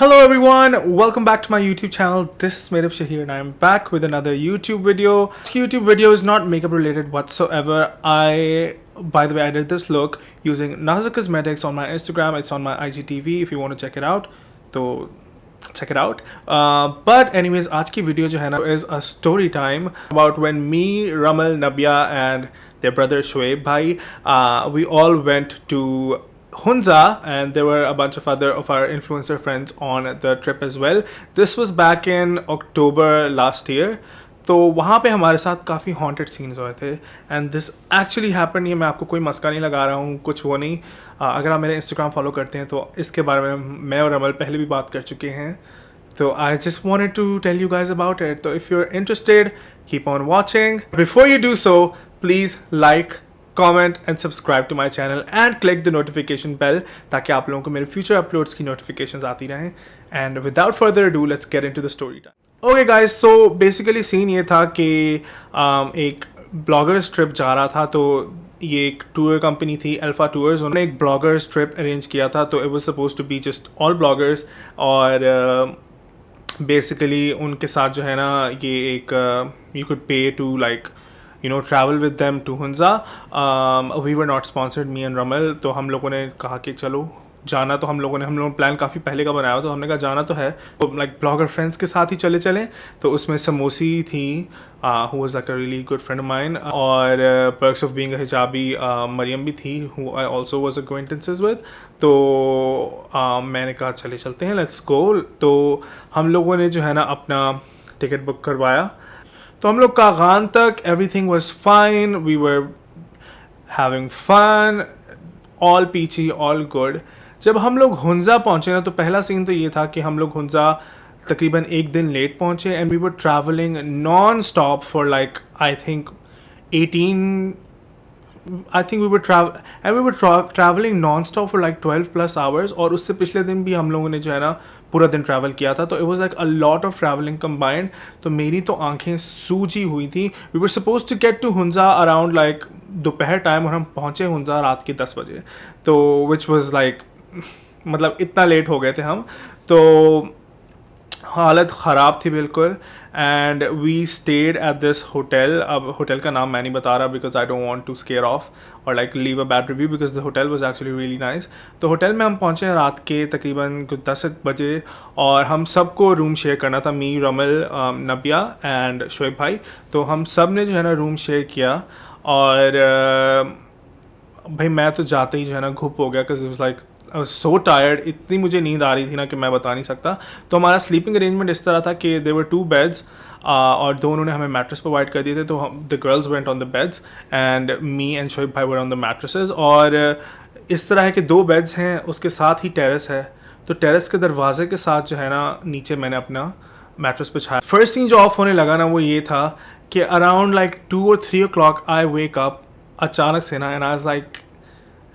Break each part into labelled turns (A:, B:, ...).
A: Hello everyone, welcome back to my YouTube channel. This is madeupshaheer and I am back with another YouTube video. This YouTube video is not makeup related whatsoever. By the way, I did this look using Hunza Cosmetics on my Instagram. It's on my IGTV if you want to check it out. So check it out. But anyways, आज की video जो है ना is a story time about when me, Rammal, Nabia and their brother shoby bhai, we all went to Hunza, and there were a bunch of other of our influencer friends on the trip as well. This was back in October last year. तो वहाँ पे हमारे साथ काफ़ी haunted scenes हुए थे and this actually happen. ये मैं आपको कोई मस्का नहीं लगा रहा हूँ, कुछ वो नहीं। अगर आप मेरे इंस्टाग्राम फॉलो करते हैं तो इसके बारे में मैं और अमल पहले भी बात कर चुके हैं। तो I just wanted to tell you guys about it. तो if you are interested keep on watching. Before you do so please like, comment and subscribe to my channel and click the notification bell ताकि आप लोगों को मेरे future uploads की notifications आती रहें। And without further ado, let's get into the story time. Okay guys, so basically scene ये था कि एक bloggers trip जा रहा था। तो ये एक tour company थी अल्फा टूर्स, उन्होंने एक bloggers trip arrange किया था। तो it was supposed to be just all bloggers और basically उनके साथ जो है ना ये एक you could pay to like travel with them to Hunza. We were not sponsored, me and Rammal. तो हम लोगों ने कहा कि चलो जाना। तो हम लोगों ने प्लान काफ़ी पहले का बनाया, तो हमने कहा जाना तो है, तो लाइक ब्लॉगर फ्रेंड्स के साथ ही चले। तो उसमें समोसी थी, who was like a really good friend of mine, और perks of being a hijabi Maryam भी थी, who I also was acquaintances with. तो मैंने कहा चलते हैं, let's go. तो हम लोगों ने जो है ना अपना टिकट बुक करवाया। तो हम लोग कागान तक everything was fine, we were having fun, all peachy, all good. जब हम लोग हुंजा पहुँचे ना, तो पहला सीन तो ये था कि हम लोग हुंजा तकरीबन एक दिन लेट पहुँचे and we were travelling non stop for like I think we were traveling non-stop for like 12+ hours। और उससे पिछले दिन भी हम लोगों ने जो है ना पूरा दिन ट्रैवल किया था। तो it was like a lot of traveling combined। तो मेरी तो आंखें सूजी हुई थी। We were supposed to get to Hunza around like दोपहर टाइम और हम पहुँचे हुंजा रात के 10 बजे। तो which was like मतलब इतना लेट हो गए थे हम। तो हालत ख़राब थी बिल्कुल। And we stayed at this hotel. अब होटल का नाम मैं नहीं बता रहा because I don't want to scare off और like leave a bad review because the hotel was actually really nice. तो होटल में हम पहुँचे रात के तकरीबन 10 बजे और हम सबको रूम शेयर करना था, मी, रमल, नबिया एंड शोएब भाई। तो हम सब ने जो है ना रूम शेयर किया और भाई मैं तो जाते ही जो है ना घुप हो गया because it was like so tired. इतनी मुझे नींद आ रही थी ना कि मैं बता नहीं सकता। तो हमारा स्लीपिंग अरेंजमेंट इस तरह था कि देयर वर 2 बेड्स और दो उन्होंने हमें मैट्रेस प्रोवाइड कर दिए थे। तो हम the girls went on the beds and me and Shoaib भाई वर ऑन द मैट्रेसेस। और इस तरह है कि 2 बेड्स हैं, उसके साथ ही टेरेस है। तो टेरेस के दरवाजे के साथ जो है ना नीचे मैंने अपना मैट्रेस बिछाया। फर्स्ट सीन जो ऑफ होने लगा ना वो ये था कि around like 2 or 3 o'clock I wake up अचानक से ना and I was like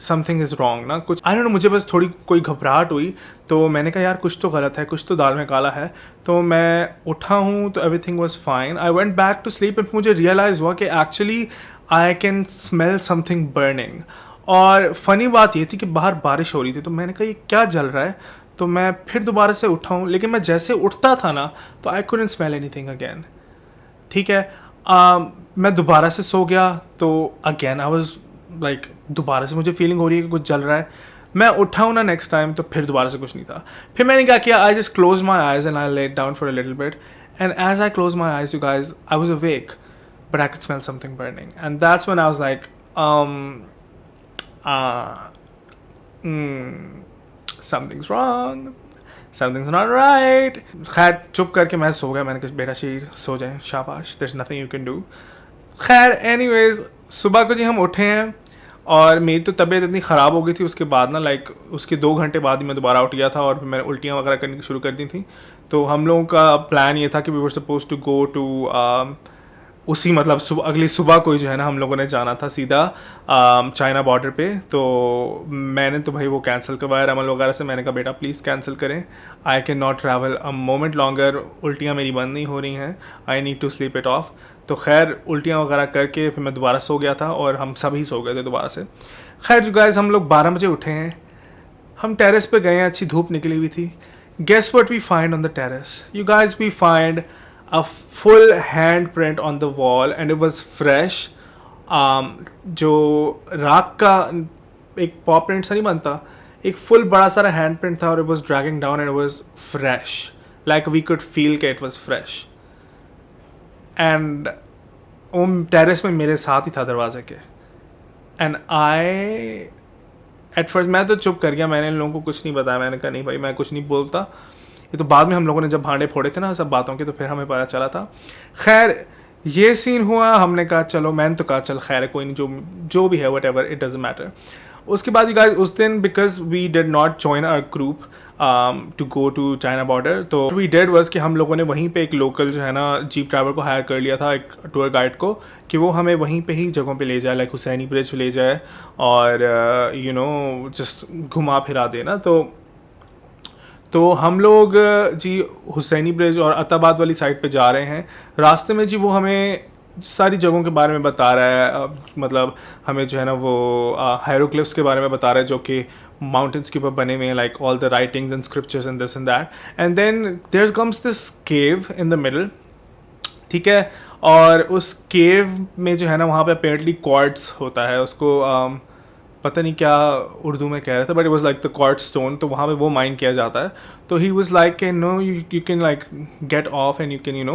A: something is wrong ना, कुछ आई डोंट नो, मुझे बस थोड़ी कोई घबराहट हुई। तो मैंने कहा यार कुछ तो गलत है, कुछ तो दाल में काला है। तो मैं उठा हूँ तो everything was fine. I went back to sleep and मुझे रियलाइज़ हुआ कि actually I can smell something burning. और फ़नी बात ये थी कि बाहर बारिश हो रही थी। तो मैंने कहा ये क्या जल रहा है। तो मैं फिर दोबारा से उठा हूँ, लेकिन मैं जैसे उठता था ना तो I couldn't smell anything again. ठीक है, मैं दोबारा से सो गया। तो अगेन आई वाज लाइक दोबारा से मुझे फीलिंग हो रही है कि कुछ जल रहा है। मैं उठा हूँ ना नेक्स्ट टाइम तो फिर दोबारा से कुछ नहीं था। फिर मैंने क्या किया, I just close my eyes and I lay down for a little bit and as I close my eyes you guys I was awake but I could smell something burning and that's when I was like something's wrong, something's not right. खैर चुप करके मैं सो गया। मैंने कहा बेटा शीर सो जाए, शाबाश, there is nothing you can do. खैर एनीवेज सुबह को जी हम उठे हैं और मेरी तो तबीयत इतनी ख़राब हो गई थी उसके बाद ना, लाइक उसके 2 घंटे बाद ही मैं दोबारा उठ गया था और फिर मैंने उल्टियाँ वगैरह करनी शुरू कर दी थी। तो हम लोगों का प्लान ये था कि we were suppose to go to उसी मतलब अगली सुबह को ही जो है ना हम लोगों ने जाना था सीधा चाइना बॉर्डर पे। तो मैंने तो भाई वो कैंसिल करवाया रमल वगैरह से। मैंने कहा बेटा प्लीज़ कैंसिल करें, I can not travel a moment longer, उल्टियाँ मेरी बंद नहीं हो रही हैं, I need to sleep it off. तो खैर उल्टियाँ वगैरह करके फिर मैं दोबारा सो गया था और हम सभी सो गए थे दोबारा से। खैर जो गाइस हम लोग 12 बजे उठे हैं, हम टेरेस पे गए हैं, अच्छी धूप निकली हुई थी। Guess what we find on the terrace? You guys, we find a full handprint on the wall and it was fresh. जो राख का एक पॉ प्रिंट सा नहीं बनता, एक फुल बड़ा सारा हैंड प्रिंट था और it was dragging down and it was fresh. Like we could feel that it was fresh. And वो टेरेस में मेरे साथ ही था दरवाजे के. And I एट फर्स्ट मैं तो चुप कर गया, मैंने इन लोगों को कुछ नहीं बताया, मैंने कहा नहीं भाई मैं कुछ नहीं बोलता. ये तो बाद में हम लोगों ने जब भांडे फोड़े थे ना सब बातों के, तो फिर हमें पता चला था. खैर ये सीन हुआ, हमने कहा चलो, मैंने तो कहा चल खैर कोई नहीं, जो भी है whatever, it doesn't matter. उसके बाद गाइस उस दिन because we did not join our group to go to China border, तो वी डिड वाज कि हम लोगों ने वहीं पे एक लोकल जो है ना जीप ड्राइवर को हायर कर लिया था, एक टूर गाइड को, कि वो हमें वहीं पे ही जगहों पे ले जाए, लाइक हुसैनी ब्रिज ले जाए और यू नो जस्ट घुमा फिरा दे ना. तो हम लोग जी हुसैनी ब्रिज और अताबाद वाली साइड पे जा रहे हैं. रास्ते में जी वो हमें सारी जगहों के बारे में बता रहा है, मतलब हमें जो है ना वो हायरोग्लिफ्स के बारे में बता रहा है जो कि माउंटेन्स के ऊपर बने हुए हैं, like all the writings and scriptures and this and that. And then there comes this cave in the middle, ठीक है. और उस केव में जो है ना वहाँ पे अपेरेंटली क्वार्ट्स होता है, उसको पता नहीं क्या उर्दू में कह रहा था, but it was like the quartz stone. तो वहाँ पे वो माइन किया जाता है. तो he was like no you can like get off and you can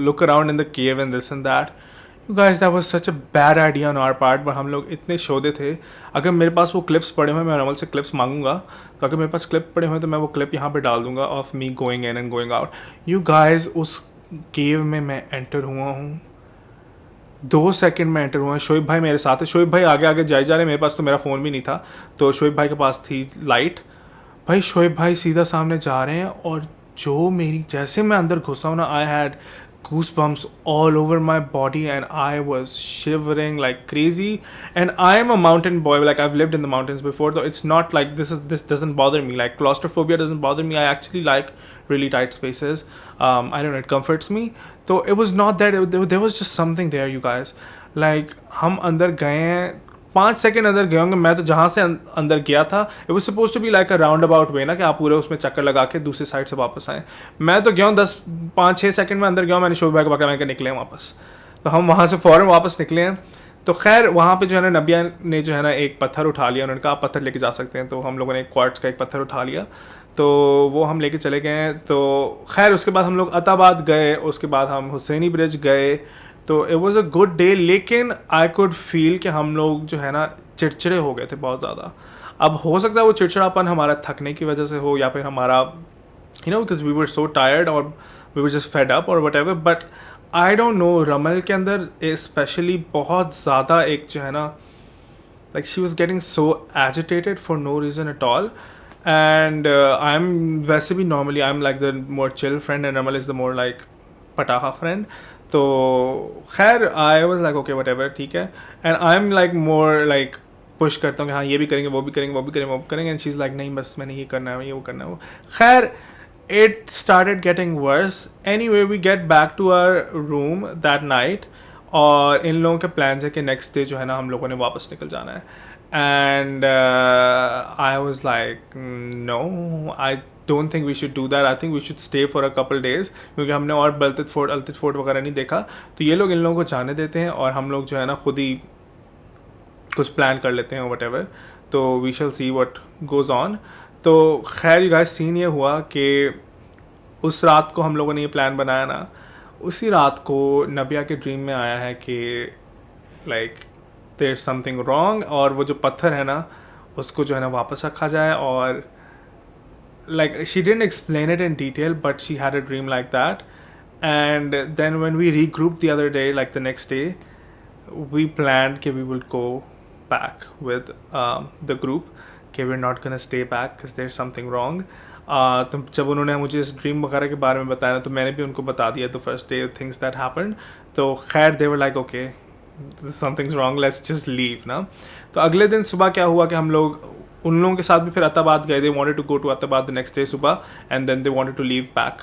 A: look around in the cave and this and that. You guys, that was such a bad idea on our part, but हम लोग इतने शोधे थे. अगर मेरे पास वो clips पड़े हुए, मैं रमल से क्लिप्स मांगूंगा, तो अगर मेरे पास क्लिप पड़े हुए तो मैं वो क्लिप यहाँ पे डाल दूंगा of me going in and going out. You guys उस केव में मैं एंटर हुआ हूँ, 2 सेकंड में एंटर हुआ. शोएब भाई मेरे साथ है, शोएब भाई आगे आगे जाए जा रहे. मेरे पास तो मेरा फ़ोन भी नहीं था, तो शोएब भाई के पास थी लाइट. भाई शोएब भाई सीधा सामने जा रहे हैं और जो मेरी जैसे मैं अंदर घुसा हूँ ना, I had goosebumps all over my body and I was shivering like crazy. And I am a mountain boy, like I've lived in the mountains before, though it's not like this doesn't bother me, like claustrophobia doesn't bother me. I actually like really tight spaces. I don't know, it comforts me. So it was not that, there was just something there, you guys. Like हम अंदर गए हैं, 5 second अंदर गए होंगे. मैं तो जहाँ से अंदर गया था, it was suppose to be like a roundabout way ना, कि आप पूरे उसमें चक्कर लगा के दूसरी साइड से वापस आए. मैं तो गया हूँ 5-6 सेकंड में अंदर गया हूँ. मैंने शोभी भाई को पकड़ा, मैंने निकले वापस. तो हम वहाँ से फ़ौरन वापस निकले हैं. तो खैर वहाँ पे जो है ना नबिया ने जो है ना एक पत्थर उठा लिया. उन्होंने कहा आप पत्थर लेके जा सकते हैं. तो हम लोगों ने एक क्वार्ट्स का एक पत्थर उठा लिया, तो वो हम लेके चले गए हैं. तो खैर उसके बाद हम लोग अताबाद गए, उसके बाद हम हुसैनी ब्रिज गए. तो it was a good day, लेकिन आई कुड फील कि हम लोग जो है ना चिड़चिड़े हो गए थे बहुत ज़्यादा. अब हो सकता है वो चिड़चिड़ापन हमारा थकने की वजह से हो, या फिर हमारा because we were so tired और we were just fed up और whatever. But I don't know, Ramal के अंदर स्पेशली बहुत ज़्यादा एक जो है ना, like she was getting so agitated for no reason at all. And I am वैसे भी normally I am like the more chill friend and Ramal is the more like पटाखा फ्रेंड. तो खैर I was like okay what ever, ठीक है. And I am like more like push करता हूँ कि हाँ ये भी करेंगे, वो भी करेंगे, वो भी करेंगे, वो भी करेंगे. एंड शी इज़ लाइक नहीं बस मैंने ये करना है, ये वो करना है वो. खैर it started getting worse. Anyway we get back to our room that night, और इन लोगों के प्लान है कि नेक्स्ट डे जो है ना हम लोगों ने वापस निकल जाना है. And I was like no, I don't think we should do that. I think we should stay for a couple days, क्योंकि हमने और बलतित फोर्ट वगैरह नहीं देखा. तो ये लोग इन लोगों को जाने देते हैं और हम लोग जो है ना खुद ही कुछ प्लान कर लेते हैं वट एवर. तो we shall see what goes on. तो खैर यू गाइस सीन ये हुआ कि उस रात को हम लोगों ने ये प्लान बनाया ना, उसी रात को नबिया के ड्रीम में आया है कि like there is something wrong, और वो जो पत्थर है ना उसको जो है ना वापस रखा जाए. और like she didn't explain it in detail, but she had a dream like that. And then when we regrouped the other day, like the next day, we planned that we will go back with the group, कि we're not gonna stay back because there's something wrong. तो जब उन्होंने मुझे इस dream वगैरह के बारे में बताया तो मैंने भी उनको बता दिया the first day things that happened. तो खैर they were like okay something's wrong, let's just leave ना. तो अगले दिन सुबह क्या हुआ कि हम लोग उन लोगों के साथ भी फिर अताबाद गए. They wanted to go to Attabad the next day सुबह, and then they wanted to leave back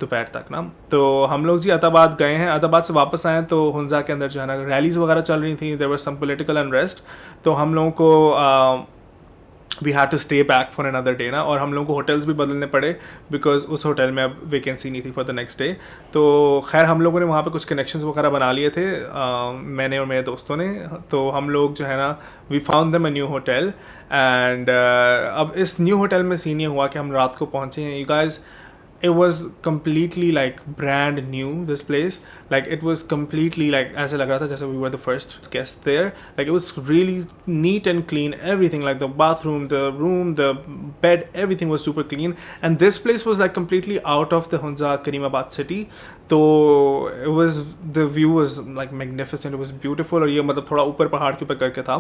A: दोपहर तक ना. तो हम लोग जी अताबाद गए हैं. अताबाद से वापस आए तो हुंजा के अंदर जो है ना रैलीज़ वगैरह चल रही थी. There was some political unrest. तो हम लोगों को we had to stay back for another day ना, और हम लोगों को होटल्स भी बदलने पड़े बिकॉज उस होटल में अब वैकेंसी नहीं थी फॉर द नेक्स्ट डे। तो खैर हम लोगों ने वहाँ पे कुछ कनेक्शंस वगैरह बना लिए थे, मैंने और मेरे दोस्तों ने। तो हम लोग जो है ना, we found them a new hotel एंड अब इस न्यू होटल में सीन ये हुआ कि हम रात को पहुँचे हैं you guys. it was completely like brand new, this place. Like it was completely like ऐसे लग रहा था जैसे we were the first guests there. Like it was really neat and clean, everything, like the bathroom, the room, the bed, everything was super clean. And this place was like completely out of the Hunza Karimabad city. तो it was, the view was like magnificent, it was beautiful, और ये मतलब थोड़ा ऊपर पहाड़ के ऊपर करके था।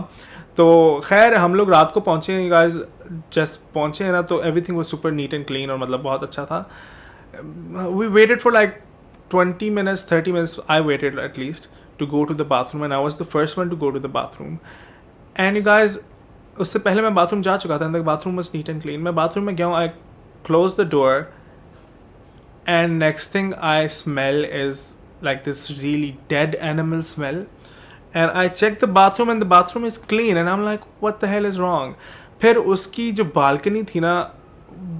A: तो खैर हम लोग रात को पहुँचे हैं गाइस, जस्ट पहुँचे हैं ना, तो everything was super neat and clean और मतलब बहुत अच्छा था। We waited for like 20 minutes, 30 minutes, I waited at least to go to the bathroom, and I was the first one to go to the bathroom. And you guys, उससे पहले मैं bathroom जा चुका था, and the bathroom was neat and clean. मैं bathroom में गया हूँ, I closed the door, and next thing I smell is like this really dead animal smell. And I checked the bathroom, and the bathroom is clean, and I'm like, what the hell is wrong? फिर उसकी जो balcony थी ना,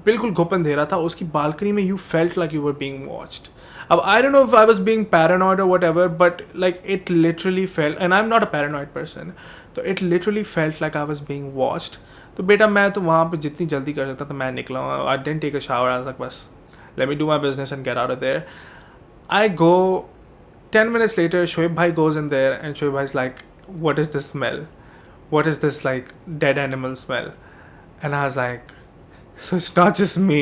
A: बिल्कुल घुप अंधेरा था, उसकी balcony में you felt like you were being watched. अब I don't know if I was being paranoid और whatever, but like it literally felt, and I am not a paranoid person, तो it literally felt like I was being watched. तो बेटा मैं तो वहाँ पे जितनी जल्दी कर सकता था मैं निकला हूँ। I didn't take a shower, I was like बस let me do my business and get out of there. I go 10 minutes later, Shoaib bhai goes in there, and Shoaib bhai is like, what is this smell? What is this like dead animal smell? And I was like, so it's not just me.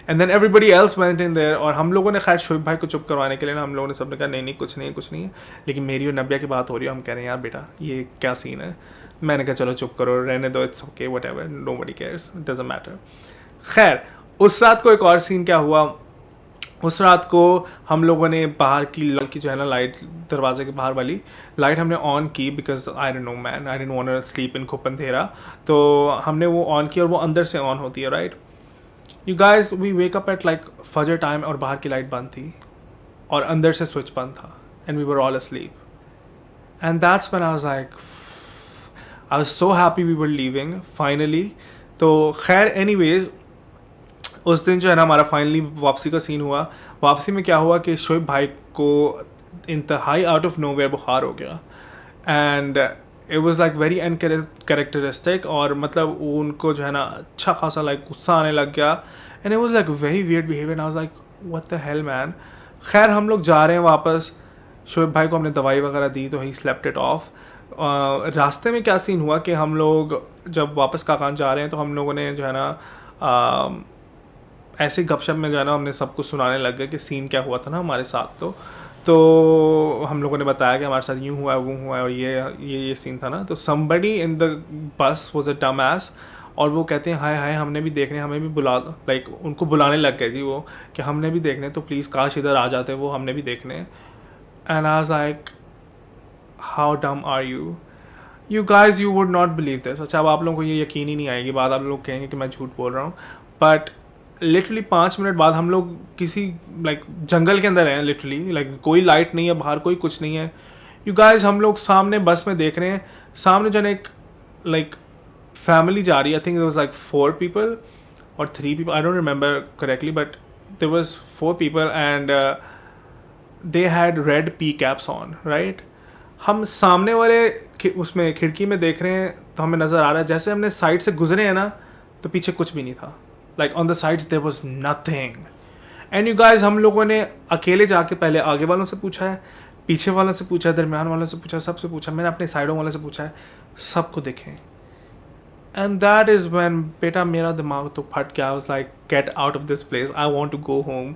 A: And then everybody else went in there, और हम लोगों ने खैर शोएब भाई को चुप करवाने के लिए ना, हम लोगों ने सबने कहा नहीं नहीं कुछ नहीं कुछ नहीं है। लेकिन मेरी और नबिया की बात हो रही है, हम कह रहे हैं यार बेटा ये क्या सीन है। मैंने कहा चलो चुप करो, रहने दो, it's okay whatever, nobody cares, it doesn't matter. खैर उस रात को एक और सीन क्या हुआ, उस रात को हम लोगों ने बाहर की जो है ना लाइट, दरवाजे के बाहर वाली लाइट हमने ऑन की, because I don't know man, I didn't want to sleep in खुप अंधेरा। तो हमने वो ऑन की और वो अंदर से ऑन होती है, right you guys. We wake up at like Fajr time, और बाहर की लाइट बंद थी और अंदर से स्विच बंद था, and we were all asleep. And that's when I was like, I was so happy we were leaving finally. तो खैर एनीवेज, उस दिन जो है ना हमारा फाइनली वापसी का सीन हुआ। वापसी में क्या हुआ कि शोएब भाई को इंतहाई आउट ऑफ नोवेयर बुखार हो गया, and it was like very uncharacteristic, और मतलब उनको जो है ना अच्छा खासा लाइक गुस्सा आने लग गया, and it was like very weird behaviour. I was like what the hell man. खैर हम लोग जा रहे हैं वापस, शोएब भाई को हमने दवाई वगैरह दी तो ही स्लेप्ट इट ऑफ। रास्ते में क्या सीन हुआ कि हम लोग जब वापस काकान जा रहे हैं तो हम लोगों ने जो है ना ऐसे गपशप में जो है ना हमने सबको सुनाने लग गए कि सीन क्या हुआ था ना हमारे साथ। तो हम लोगों ने बताया कि हमारे साथ यूँ हुआ है वो हुआ है और ये सीन था ना। तो somebody in the bus was a डम एस, और वो कहते हैं हाय हाय हमने भी देखने, हमें भी बुला, लाइक उनको बुलाने लग गए जी वो कि हमने भी देखने, तो प्लीज़ काश इधर आ जाते वो, हमने भी देखने। And I was like how dumb are you guys, you would not believe this. अच्छा अब आप लोगों को ये यकीन ही नहीं आएगी बात, आप लोग कहेंगे कि मैं झूठ बोल रहा हूँ, बट लिटरली 5 मिनट बाद हम लोग किसी लाइक जंगल के अंदर हैं, लिटरली लाइक कोई लाइट नहीं है बाहर, कोई कुछ नहीं है। यू गाइज हम लोग सामने बस में देख रहे हैं, सामने जो है एक लाइक फैमिली जा रही है, I think there was like 4 people or 3 people, I don't remember correctly, but there was 4 people and they had red P caps on, right. हम सामने वाले उसमें खिड़की में देख रहे हैं तो हमें नज़र आ रहा है जैसे हमने साइड से गुजरे हैं ना तो पीछे कुछ भी नहीं था, like on the sides there was nothing. And you guys हम लोगों ने अकेले जाके पहले आगे वालों से पूछा है, पीछे वालों से पूछा है, दरमियान वालों से पूछा, सबसे पूछा, मैंने अपने साइडों वालों से पूछा है, सबको देखें। एंड दैट इज़ व्हेन बेटा मेरा दिमाग तो फट गया। I was like get out of this place, I want to go home,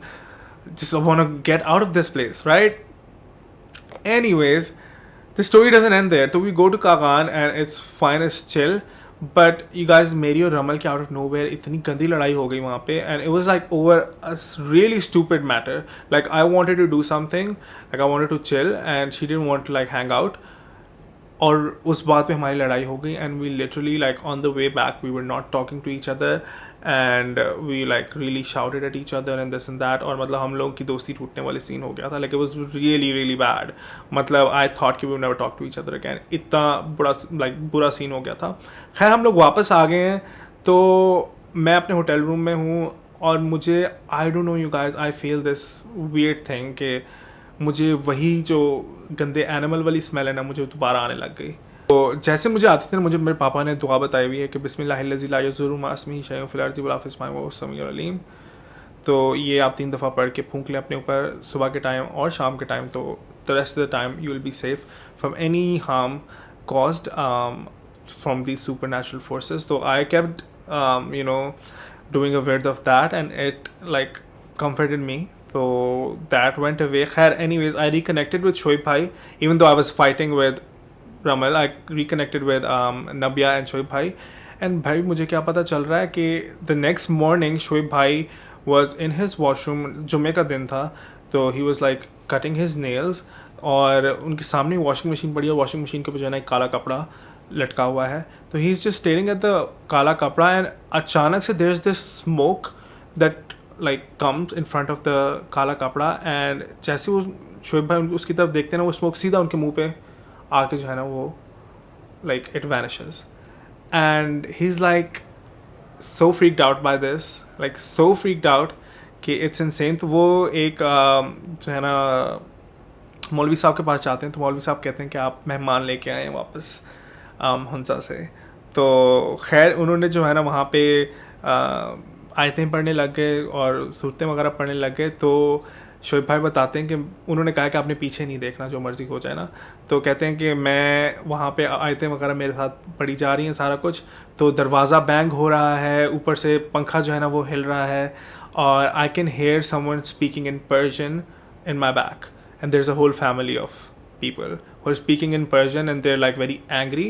A: just I want to get out of this place, right. Anyways the story doesn't end there. So we go to Kagan and it's fine, it's chill. But you guys, मेरी और रमल के out of nowhere इतनी गंदी लड़ाई हो गई वहाँ पे, and it was like over a really stupid matter. Like I wanted to do something, like I wanted to chill, and she didn't want to like hang out. और उस बात पे हमारी लड़ाई हो गई, and we literally like on the way back we were not talking to each other, and we like really shouted at each other and this and that. और मतलब हम लोगों की दोस्ती टूटने वाले सीन हो गया था, like it was really really bad. मतलब I thought कि we would never talk to each other again. इतना बुरा like बुरा सीन हो गया था। खैर हम लोग वापस आ गए हैं, तो मैं अपने होटल रूम में हूँ और मुझे आई don't no you guys, I feel this weird thing कि मुझे वही जो गंदे एनिमल वाली स्मेल है ना, मुझे दोबारा आने लग गई। तो जैसे मुझे आती थी ना, मुझे मेरे पापा ने दुआ बताई हुई है कि बिस्मिल्लाहिल्लज़ी ला यज़ुरु मा अस्मिही शैउन फ़िल अर्ज़ि वला फ़िस समाइ वहुव अस्समीउल अलीम। तो ये आप 3 दफ़ा पढ़ के फूंक लें अपने ऊपर सुबह के टाइम और शाम के टाइम, तो the rest of the time you will be safe from any harm caused from these supernatural forces. So I kept doing a word of that, and it like comforted me. So that went away. Khair, anyways, I reconnected with Shoaib bhai, even though I was fighting with rammal. I reconnected with nabia and Shoaib bhai, and bhai मुझे क्या पता चल रहा है कि the next morning Shoaib bhai was in his washroom. जुम्मे का दिन था, तो he was like cutting his nails, और उनके सामने वॉशिंग मशीन पड़ी है, वॉशिंग मशीन के ऊपर जो है ना एक काला कपड़ा लटका हुआ है। तो he is just staring at the काला कपड़ा, एंड अचानक से there is this smoke that like comes in front of the काला कपड़ा, एंड जैसे वो शोएब भाई उसकी तरफ देखते हैं ना, वो स्मोक सीधा उनके मुंह पे आके जो है ना वो like it vanishes, and he is like so freaked out by this, like so freaked out कि इट्स इनसेन। तो वो एक जो है ना मौलवी साहब के पास जाते हैं, तो मौलवी साहब कहते हैं कि आप मेहमान लेके आए हैं वापस हंसा से। तो खैर उन्होंने जो है ना वहाँ पे आयतें पढ़ने लग गए और सूरतें वगैरह पढ़ने लग गए। तो शोएब भाई बताते हैं कि उन्होंने कहा कि आपने पीछे नहीं देखना, जो मर्ज़ी हो जाए ना। तो कहते हैं कि मैं वहाँ पे आयतें वगैरह मेरे साथ पढ़ी जा रही हैं सारा कुछ, तो दरवाज़ा बैंग हो रहा है, ऊपर से पंखा जो है ना वो हिल रहा है, और I can hear someone speaking in Persian in my back, and there's a whole family of people who are speaking in Persian, and they're like very angry.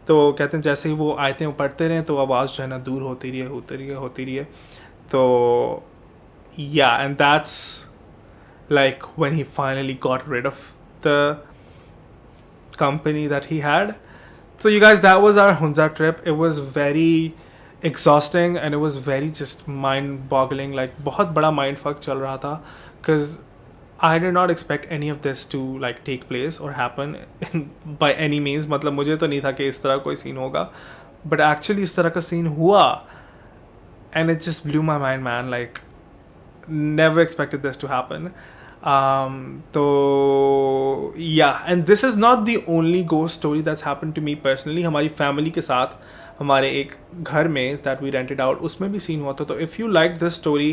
A: तो कहते हैं जैसे ही वो आयतें पढ़ते रहे तो आवाज़ जो है ना दूर होती रही है। तो yeah, and that's like when he finally got rid of the company that he had. So you guys, that was our Hunza trip. It was very exhausting, and it was very just mind boggling, like बहुत बड़ा mind fuck चल रहा था, because I did not expect any of this to like take place or happen by any means. मतलब मुझे तो नहीं था कि इस तरह कोई सीन होगा, but actually इस तरह का सीन हुआ, and it just blew my mind, man. Like never expected this to happen. So yeah, and this is not the only ghost story that's happened to me personally. हमारी family के साथ हमारे एक घर में that we rented out, उसमें भी scene हुआ था। तो if you like this story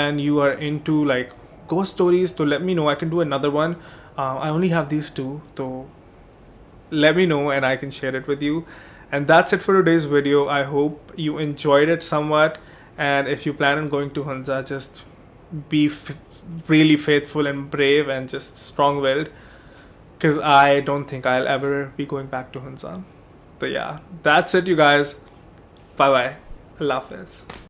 A: and you are into like ghost stories, so let me know. I can do another one. I only have these two, so let me know and I can share it with you. And that's it for today's video. I hope you enjoyed it somewhat, and if you plan on going to Hunza, just be really faithful and brave and just strong-willed, because I don't think I'll ever be going back to Hunza. So yeah, that's it, you guys. Bye bye. Allah Hafiz.